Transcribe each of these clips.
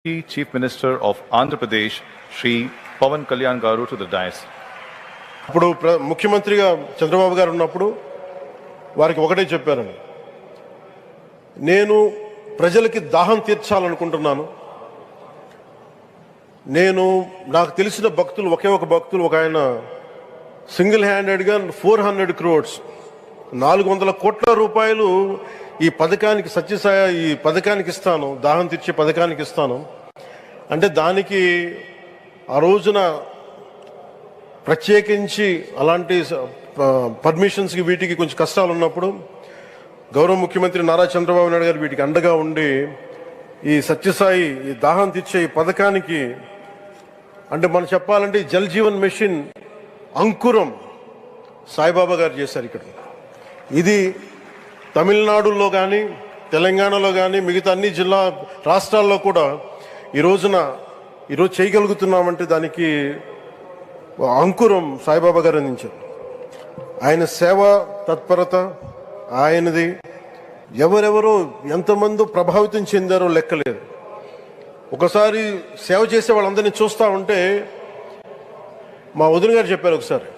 Chief Minister of Andhra Pradesh, Shri Pawan Kalyan Garu, to the dais. ఇప్పుడు ముఖ్యమంత్రిగా చంద్రబాబు గారు ఉన్నప్పుడు వారికి ఒకటే చెప్పారండి, నేను ప్రజలకి దాహం తీర్చాలనుకుంటున్నాను. నాకు తెలిసిన భక్తులు ఒకే ఒక భక్తులు ఒక ఆయన సింగిల్ హ్యాండెడ్గా 400 crores 400 కోట్ల రూపాయలు ఈ పథకానికి సత్యసాయ ఈ పథకానికి ఇస్తాను, దాహం తీర్చే పథకానికి ఇస్తాను అంటే దానికి ఆ రోజున ప్రత్యేకించి అలాంటి పర్మిషన్స్కి వీటికి కొంచెం కష్టాలు ఉన్నప్పుడు గౌరవ ముఖ్యమంత్రి నారా చంద్రబాబు నాయుడు గారు వీటికి అండగా ఉండి ఈ సత్యసాయి ఈ దాహం తీర్చే ఈ పథకానికి అంటే మనం చెప్పాలంటే జల్ జీవన్ మిషన్ అంకురం సాయిబాబా గారు చేశారు. ఇక్కడ ఇది తమిళనాడులో కానీ తెలంగాణలో కానీ మిగతా అన్ని రాష్ట్రాల్లో కూడా ఈరోజు చేయగలుగుతున్నామంటే దానికి అంకురం సాయిబాబా గారు అందించారు. ఆయన సేవ తత్పరత ఆయనది ఎవరెవరో ఎంతమంది ప్రభావితం చెందారో లెక్కలేదు. ఒకసారి సేవ చేసే వాళ్ళందరినీ చూస్తూ ఉంటే మా వదిన గారు చెప్పారు, ఒకసారి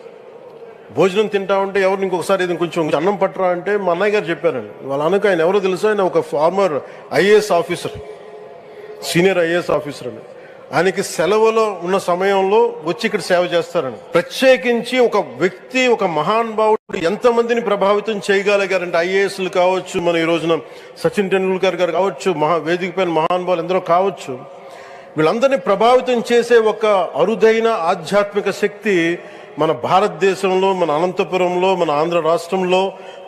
భోజనం తింటా ఉంటే ఎవరిని ఇంకొకసారి ఇది కొంచెం అన్నం పట్టరా అంటే మా అన్నయ్య గారు చెప్పారండి. వాళ్ళ అన్నకు ఆయన ఎవరో తెలుసు, ఆయన ఒక farmer IAS officer, senior IAS officer అండి. ఆయనకి సెలవులో ఉన్న సమయంలో వచ్చి ఇక్కడ సేవ చేస్తారని ప్రత్యేకించి ఒక వ్యక్తి ఒక మహానుభావుడు ఎంతమందిని ప్రభావితం చేయగలిగారంటే ఐఏఎస్లు కావచ్చు, మన ఈ రోజున సచిన్ టెండూల్కర్ గారు కావచ్చు, వేదిక పైన మహానుభావులు ఎందరో కావచ్చు, వీళ్ళందరినీ ప్రభావితం చేసే ఒక అరుదైన ఆధ్యాత్మిక శక్తి మన భారతదేశంలో, మన అనంతపురంలో, మన ఆంధ్ర రాష్ట్రంలో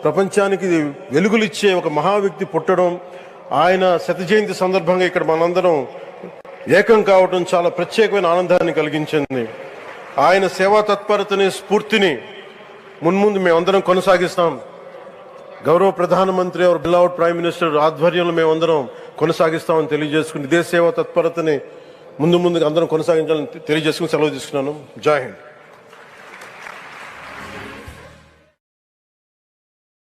ప్రపంచానికి వెలుగులిచ్చే ఒక మహా వ్యక్తి పుట్టడం, ఆయన శత జయంతి సందర్భంగా ఇక్కడ మనందరం ఏకం కావడం చాలా ప్రత్యేకమైన ఆనందాన్ని కలిగించింది. ఆయన సేవా తత్పరతని స్ఫూర్తిని మున్ముందు మేమందరం కొనసాగిస్తాం. గౌరవ ప్రధానమంత్రి అవర్ బిలౌడ్ ప్రైమ్ మినిస్టర్ ఆధ్వర్యంలో మేమందరం కొనసాగిస్తామని తెలియజేసుకుని ఇదే సేవా తత్పరతని ముందుగా అందరం కొనసాగించాలని తెలియజేసుకుని సెలవు తీసుకున్నాను. జై హింద్.